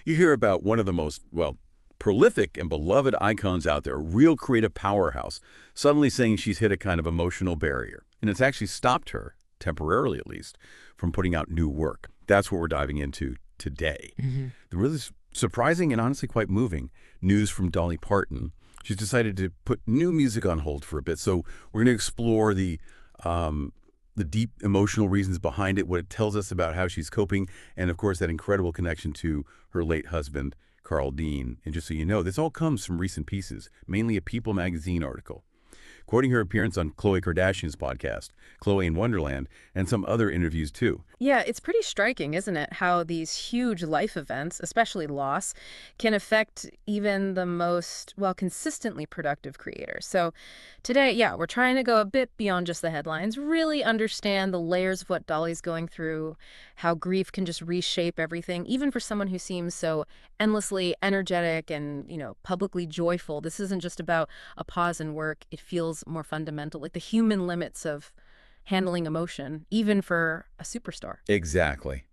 You hear about one of the most, well, prolific and beloved icons out there, a real creative powerhouse, suddenly saying she's hit a kind of emotional barrier. And it's actually stopped her, temporarily at least, from putting out new work. That's what we're diving into today. The really surprising and honestly quite moving news from Dolly Parton. She's decided to put new music on hold for a bit. So we're going to explore the deep emotional reasons behind it, what it tells us about how she's coping, and of course that incredible connection to her late husband, Carl Dean. And just so you know, this all comes from recent pieces, mainly a People magazine article. Quoting her appearance on Khloe Kardashian's podcast, Khloe in Wonderland, and some other interviews too. Yeah, it's pretty striking, isn't it, how these huge life events, especially loss, can affect even the most, well, consistently productive creators. So today, yeah, we're trying to go a bit beyond just the headlines, really understand the layers of what Dolly's going through, how grief can just reshape everything, even for someone who seems so endlessly energetic and, publicly joyful. This isn't just about a pause in work. It feels more fundamental, like the human limits of handling emotion, even for a superstar. Exactly.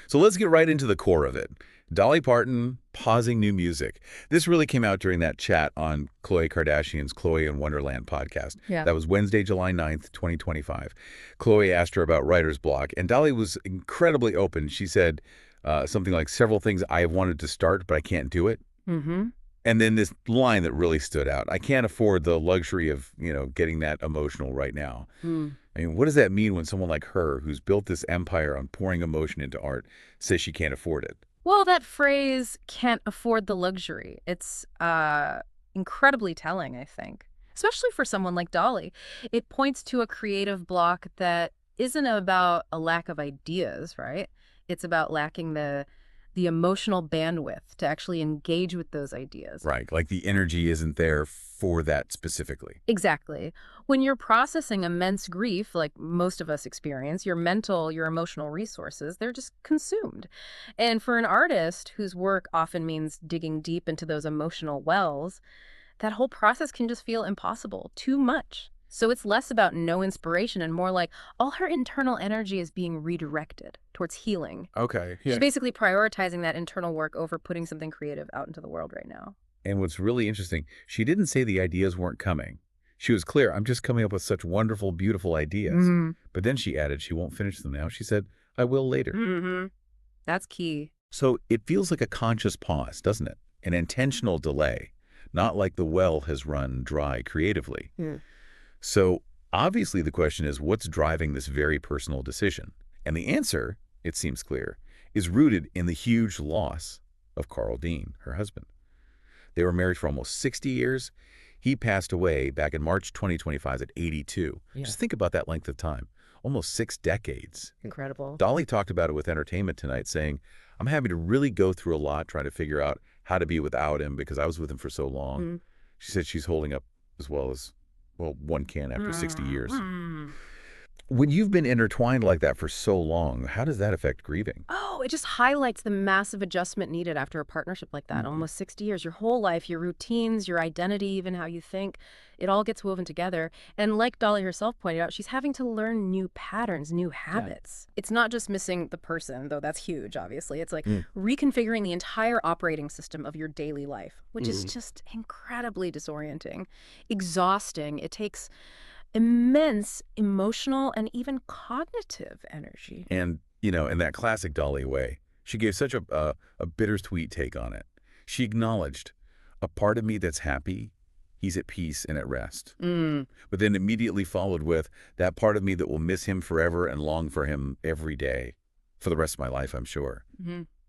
So let's get right into the core of it. Dolly Parton pausing new music. This really came out during that chat on Khloe Kardashian's Khloe in Wonderland podcast. Yeah. That was Wednesday, July 9th, 2025. Khloe asked her about writer's block, and Dolly was incredibly open. She said something like, several things I have wanted to start, but I can't do it. Mm-hmm. And then this line that really stood out. I can't afford the luxury of, getting that emotional right now. I mean, what does that mean when someone like her, who's built this empire on pouring emotion into art, says she can't afford it? Well, that phrase, can't afford the luxury, it's incredibly telling, I think, especially for someone like Dolly. It points to a creative block that isn't about a lack of ideas, right? It's about lacking the emotional bandwidth to actually engage with those ideas. Right, like the energy isn't there for that specifically. Exactly. When you're processing immense grief, like most of us experience, your mental, your emotional resources, they're just consumed. And for an artist whose work often means digging deep into those emotional wells, that whole process can just feel impossible, too much. So it's less about no inspiration and more like all her internal energy is being redirected towards healing. Okay. She's basically prioritizing that internal work over putting something creative out into the world right now. And what's really interesting, she didn't say the ideas weren't coming. She was clear, I'm just coming up with such wonderful, beautiful ideas. But then she added she won't finish them now. She said, I will later. That's key. So it feels like a conscious pause, doesn't it? An intentional delay, not like the well has run dry creatively. So obviously the question is, what's driving this very personal decision? And the answer, it seems clear, is rooted in the huge loss of Carl Dean, her husband. They were married for almost 60 years. He passed away back in March 2025 at 82. Yeah. Just think about that length of time, almost 6 decades. Incredible. Dolly talked about it with Entertainment Tonight, saying, I'm having to really go through a lot trying to figure out how to be without him because I was with him for so long. She said she's holding up as well as, well, one can after 60 years. When you've been intertwined like that for so long, how does that affect grieving? Oh, it just highlights the massive adjustment needed after a partnership like that. Almost 60 years, your whole life, your routines, your identity, even how you think, it all gets woven together. And like Dolly herself pointed out, she's having to learn new patterns, new habits. It's not just missing the person, though that's huge, obviously. It's like reconfiguring the entire operating system of your daily life, which is just incredibly disorienting, exhausting. It takes immense emotional and even cognitive energy. And, in that classic Dolly way, she gave such a bittersweet take on it. She acknowledged, a part of me that's happy, he's at peace and at rest. But then immediately followed with, that part of me that will miss him forever and long for him every day, for the rest of my life, I'm sure.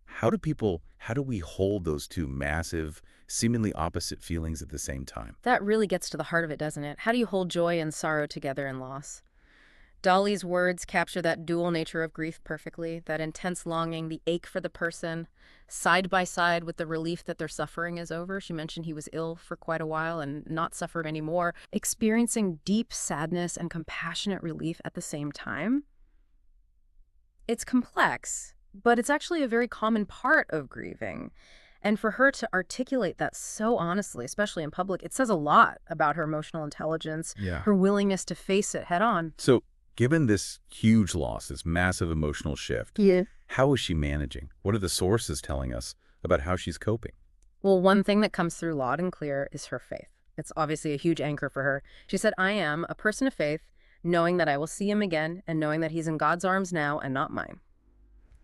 How do we hold those two massive, seemingly opposite feelings at the same time? That really gets to the heart of it, doesn't it? How do you hold joy and sorrow together in loss? Dolly's words capture that dual nature of grief perfectly, that intense longing, the ache for the person, side by side with the relief that their suffering is over. She mentioned he was ill for quite a while and not suffered anymore, experiencing deep sadness and compassionate relief at the same time. It's complex, but it's actually a very common part of grieving. And for her to articulate that so honestly, especially in public, it says a lot about her emotional intelligence, her willingness to face it head on. So given this huge loss, this massive emotional shift, how is she managing? What are the sources telling us about how she's coping. Well, one thing that comes through loud and clear is her faith. It's obviously a huge anchor for her. She said, I am a person of faith, knowing that I will see him again and knowing that he's in God's arms now and not mine.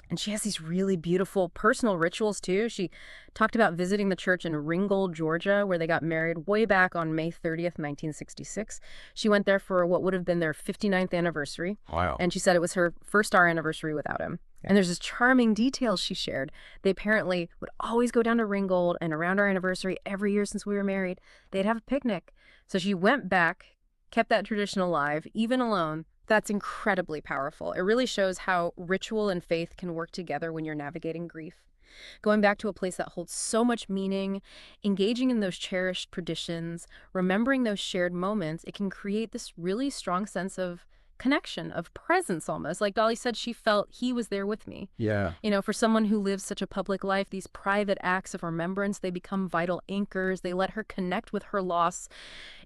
And she has these really beautiful personal rituals, too. She talked about visiting the church in Ringgold, Georgia, where they got married way back on May 30th, 1966. She went there for what would have been their 59th anniversary. Wow. And she said it was her first star anniversary without him. And there's this charming detail she shared. They apparently would always go down to Ringgold, and around our anniversary every year since we were married, they'd have a picnic. So she went back, kept that tradition alive, even alone. That's incredibly powerful. It really shows how ritual and faith can work together when you're navigating grief. Going back to a place that holds so much meaning, engaging in those cherished traditions, remembering those shared moments, it can create this really strong sense of connection, of presence almost. Like Dolly said, she felt he was there with me. Yeah. You know, for someone who lives such a public life, these private acts of remembrance, they become vital anchors. They let her connect with her loss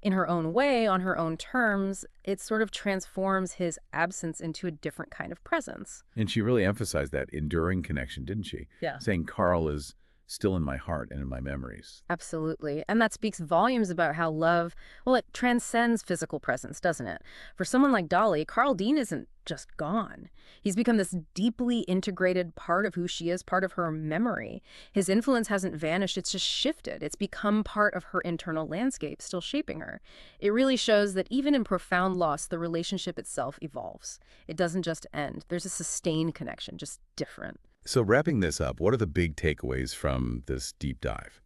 in her own way, on her own terms. It sort of transforms his absence into a different kind of presence. And she really emphasized that enduring connection, didn't she? Yeah. Saying Carl is still in my heart and in my memories. Absolutely. And that speaks volumes about how love, well, it transcends physical presence, doesn't it? For someone like Dolly, Carl Dean isn't just gone. He's become this deeply integrated part of who she is, part of her memory. His influence hasn't vanished, it's just shifted. It's become part of her internal landscape, still shaping her. It really shows that even in profound loss, the relationship itself evolves. It doesn't just end. There's a sustained connection, just different. So wrapping this up, what are the big takeaways from this deep dive?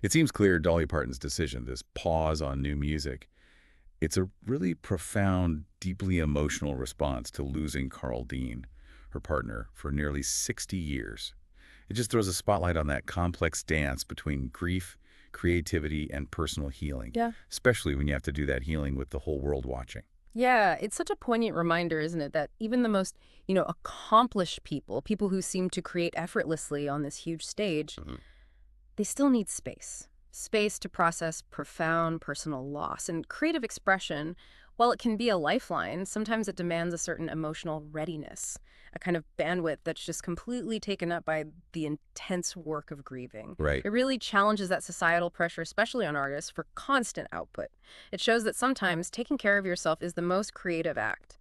It seems clear Dolly Parton's decision, this pause on new music, it's a really profound, deeply emotional response to losing Carl Dean, her partner, for nearly 60 years. It just throws a spotlight on that complex dance between grief, creativity, and personal healing, Yeah. especially when you have to do that healing with the whole world watching. Yeah, it's such a poignant reminder, isn't it, that even the most, accomplished people who seem to create effortlessly on this huge stage, they still need space. Space to process profound personal loss. And creative expression, while it can be a lifeline, sometimes it demands a certain emotional readiness, a kind of bandwidth that's just completely taken up by the intense work of grieving. Right. It really challenges that societal pressure, especially on artists, for constant output. It shows that sometimes taking care of yourself is the most creative act.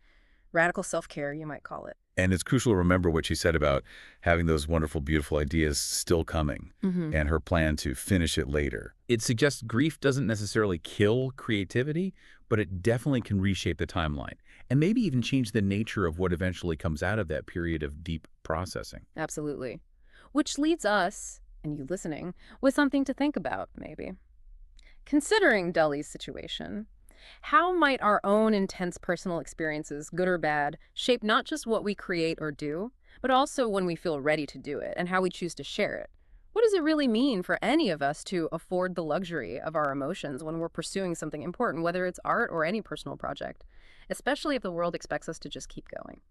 Radical self-care, you might call it. And it's crucial to remember what she said about having those wonderful, beautiful ideas still coming and her plan to finish it later. It suggests grief doesn't necessarily kill creativity, but it definitely can reshape the timeline and maybe even change the nature of what eventually comes out of that period of deep processing. Absolutely. Which leads us, and you listening, with something to think about, maybe. Considering Dolly's situation, how might our own intense personal experiences, good or bad, shape not just what we create or do, but also when we feel ready to do it and how we choose to share it? What does it really mean for any of us to afford the luxury of our emotions when we're pursuing something important, whether it's art or any personal project, especially if the world expects us to just keep going?